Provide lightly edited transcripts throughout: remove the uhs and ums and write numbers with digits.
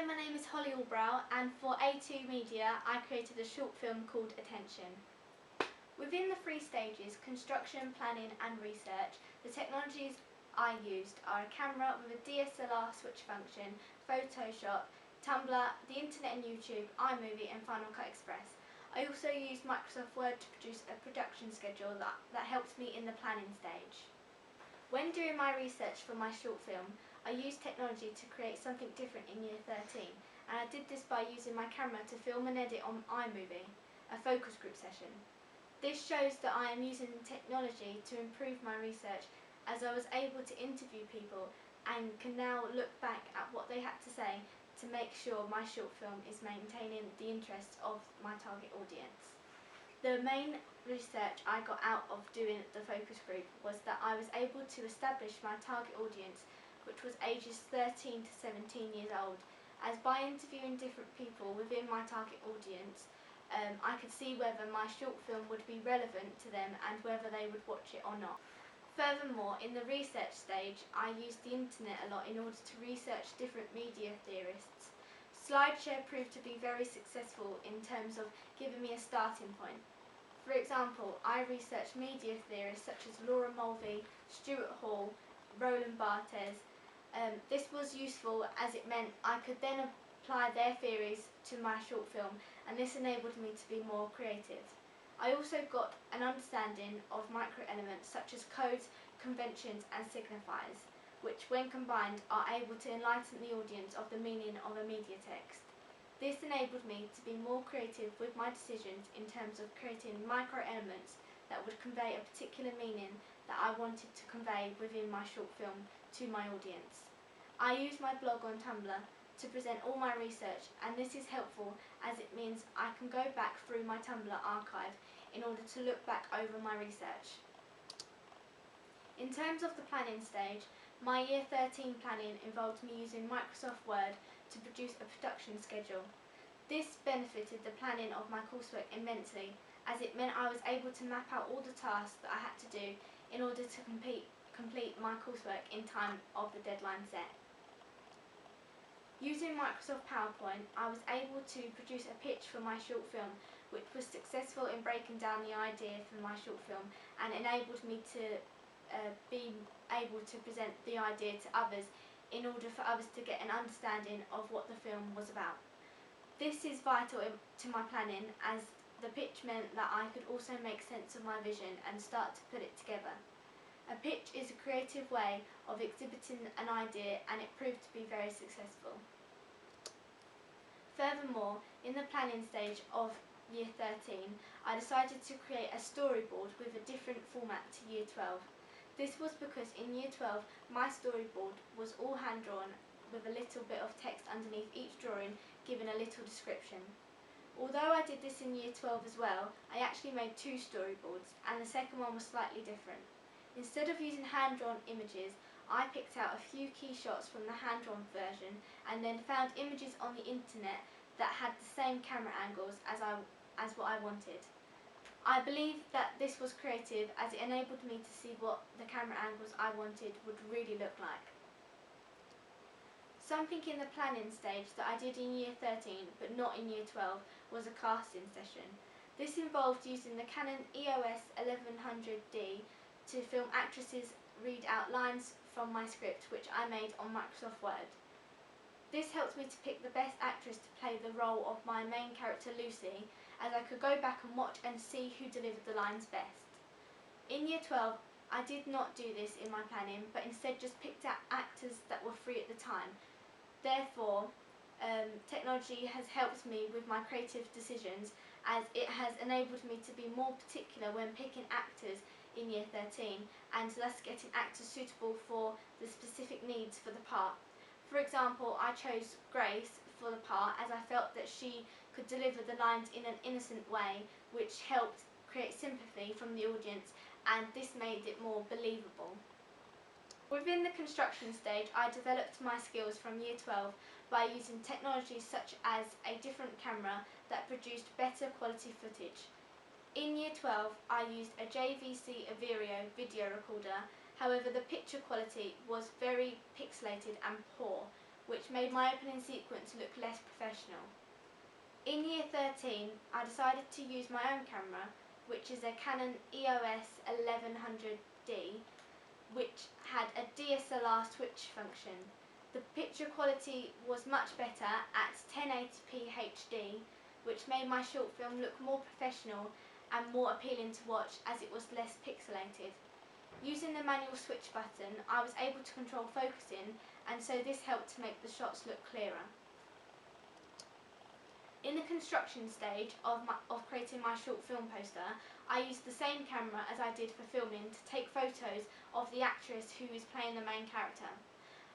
Hi, my name is Holly Albrow, and for A2 Media I created a short film called Attention. Within the three stages, construction, planning and research, the technologies I used are a camera with a DSLR switch function, Photoshop, Tumblr, the internet and YouTube, iMovie and Final Cut Express. I also used Microsoft Word to produce a production schedule that helped me in the planning stage. When doing my research for my short film, I used technology to create something different in Year 13, and I did this by using my camera to film and edit on iMovie, a focus group session. This shows that I am using technology to improve my research, as I was able to interview people and can now look back at what they had to say to make sure my short film is maintaining the interests of my target audience. The main research I got out of doing the focus group was that I was able to establish my target audience, which was ages 13 to 17 years old, as by interviewing different people within my target audience, I could see whether my short film would be relevant to them and whether they would watch it or not. Furthermore, in the research stage, I used the internet a lot in order to research different media theorists. SlideShare proved to be very successful in terms of giving me a starting point. For example, I researched media theorists such as Laura Mulvey, Stuart Hall, Roland Barthes. This was useful as it meant I could then apply their theories to my short film, and this enabled me to be more creative. I also got an understanding of microelements such as codes, conventions and signifiers, which when combined are able to enlighten the audience of the meaning of a media text. This enabled me to be more creative with my decisions in terms of creating microelements that would convey a particular meaning that I wanted to convey within my short film to my audience. I use my blog on Tumblr to present all my research, and this is helpful as it means I can go back through my Tumblr archive in order to look back over my research. In terms of the planning stage, my Year 13 planning involved me using Microsoft Word to produce a production schedule. This benefited the planning of my coursework immensely, as it meant I was able to map out all the tasks that I had to do in order to complete my coursework in time of the deadline set. Using Microsoft PowerPoint, I was able to produce a pitch for my short film, which was successful in breaking down the idea for my short film and enabled me to be able to present the idea to others in order for others to get an understanding of what the film was about. This is vital to my planning, as the pitch meant that I could also make sense of my vision and start to put it together. A pitch is a creative way of exhibiting an idea, and it proved to be very successful. Furthermore, in the planning stage of Year 13, I decided to create a storyboard with a different format to Year 12. This was because in Year 12 my storyboard was all hand-drawn with a little bit of text underneath each drawing giving a little description. Although I did this in Year 12 as well, I actually made two storyboards, and the second one was slightly different. Instead of using hand-drawn images, I picked out a few key shots from the hand-drawn version and then found images on the internet that had the same camera angles as what I wanted. I believe that this was creative, as it enabled me to see what the camera angles I wanted would really look like. Something in the planning stage that I did in Year 13 but not in Year 12 was a casting session. This involved using the Canon EOS 1100D to film actresses read out lines from my script, which I made on Microsoft Word. This helped me to pick the best actress to play the role of my main character Lucy, as I could go back and watch and see who delivered the lines best. In Year 12, I did not do this in my planning, but instead just picked out actors that were free at the time. Therefore, technology has helped me with my creative decisions, as it has enabled me to be more particular when picking actors in Year 13, and thus getting actors suitable for the specific needs for the part. For example, I chose Grace for the part as I felt that she could deliver the lines in an innocent way, which helped create sympathy from the audience, and this made it more believable. Within the construction stage, I developed my skills from Year 12 by using technologies such as a different camera that produced better quality footage. In Year 12, I used a JVC Averio video recorder. However, the picture quality was very pixelated and poor, which made my opening sequence look less professional. In Year 13, I decided to use my own camera, which is a Canon EOS 1100D, which had a DSLR switch function. The picture quality was much better at 1080p HD, which made my short film look more professional and more appealing to watch as it was less pixelated. Using the manual switch button, I was able to control focusing, and so this helped to make the shots look clearer. In the construction stage of creating my short film poster, I used the same camera as I did for filming to take photos of the actress who is playing the main character.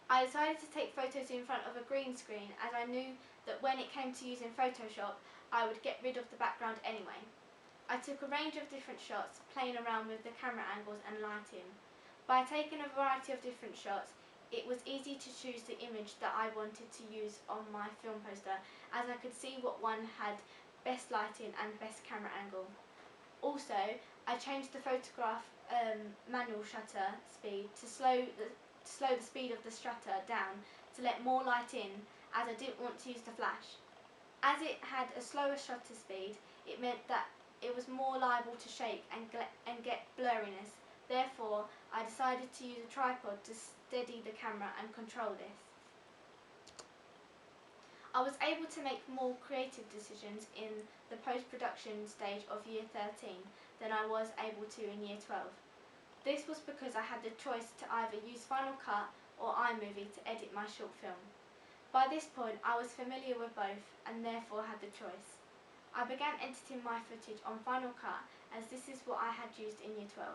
I decided to take photos in front of a green screen as I knew that when it came to using Photoshop, I would get rid of the background anyway. I took a range of different shots, playing around with the camera angles and lighting. By taking a variety of different shots, it was easy to choose the image that I wanted to use on my film poster, as I could see what one had best lighting and best camera angle. Also, I changed the photograph manual shutter speed to slow the speed of the shutter down to let more light in, as I didn't want to use the flash. As it had a slower shutter speed, it meant that it was more liable to shake and get blurriness. Therefore, I decided to use a tripod to steady the camera and control this. I was able to make more creative decisions in the post-production stage of Year 13 than I was able to in Year 12. This was because I had the choice to either use Final Cut or iMovie to edit my short film. By this point, I was familiar with both and therefore had the choice. I began editing my footage on Final Cut, as this is what I had used in Year 12.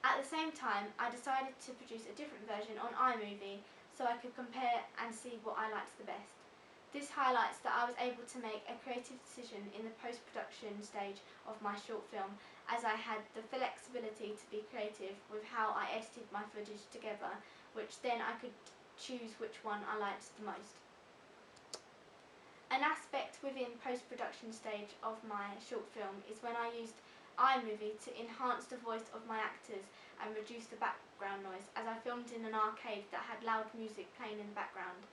At the same time, I decided to produce a different version on iMovie so I could compare and see what I liked the best. This highlights that I was able to make a creative decision in the post-production stage of my short film, as I had the flexibility to be creative with how I edited my footage together, which then I could choose which one I liked the most. An aspect within post-production stage of my short film is when I used iMovie to enhance the voice of my actors and reduce the background noise, as I filmed in an arcade that had loud music playing in the background.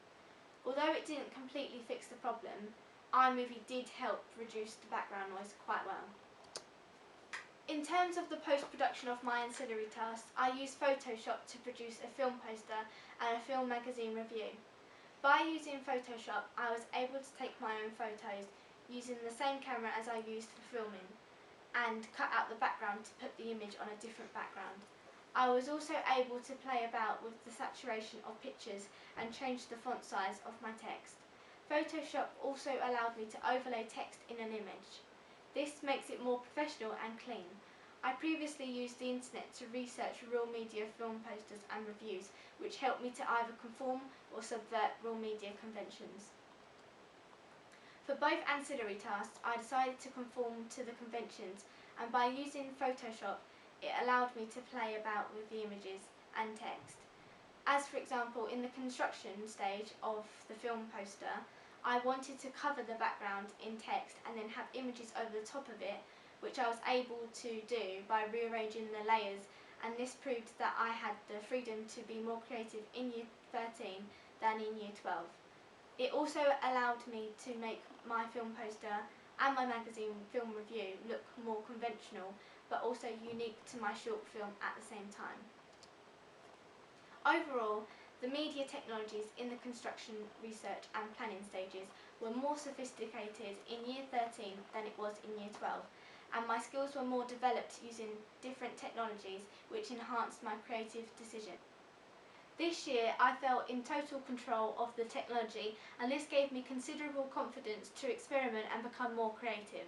Although it didn't completely fix the problem, iMovie did help reduce the background noise quite well. In terms of the post-production of my ancillary tasks, I used Photoshop to produce a film poster and a film magazine review. By using Photoshop, I was able to take my own photos using the same camera as I used for filming, and cut out the background to put the image on a different background. I was also able to play about with the saturation of pictures and change the font size of my text. Photoshop also allowed me to overlay text in an image. This makes it more professional and clean. I previously used the internet to research real media film posters and reviews, which helped me to either conform or subvert real media conventions. For both ancillary tasks, I decided to conform to the conventions, and by using Photoshop, it allowed me to play about with the images and text. As for example, in the construction stage of the film poster, I wanted to cover the background in text and then have images over the top of it, which I was able to do by rearranging the layers, and this proved that I had the freedom to be more creative in Year 13 than in Year 12. It also allowed me to make my film poster and my magazine film review look more conventional, but also unique to my short film at the same time. Overall, the media technologies in the construction, research and planning stages were more sophisticated in Year 13 than it was in Year 12, and my skills were more developed using different technologies, which enhanced my creative decision. This year I felt in total control of the technology, and this gave me considerable confidence to experiment and become more creative.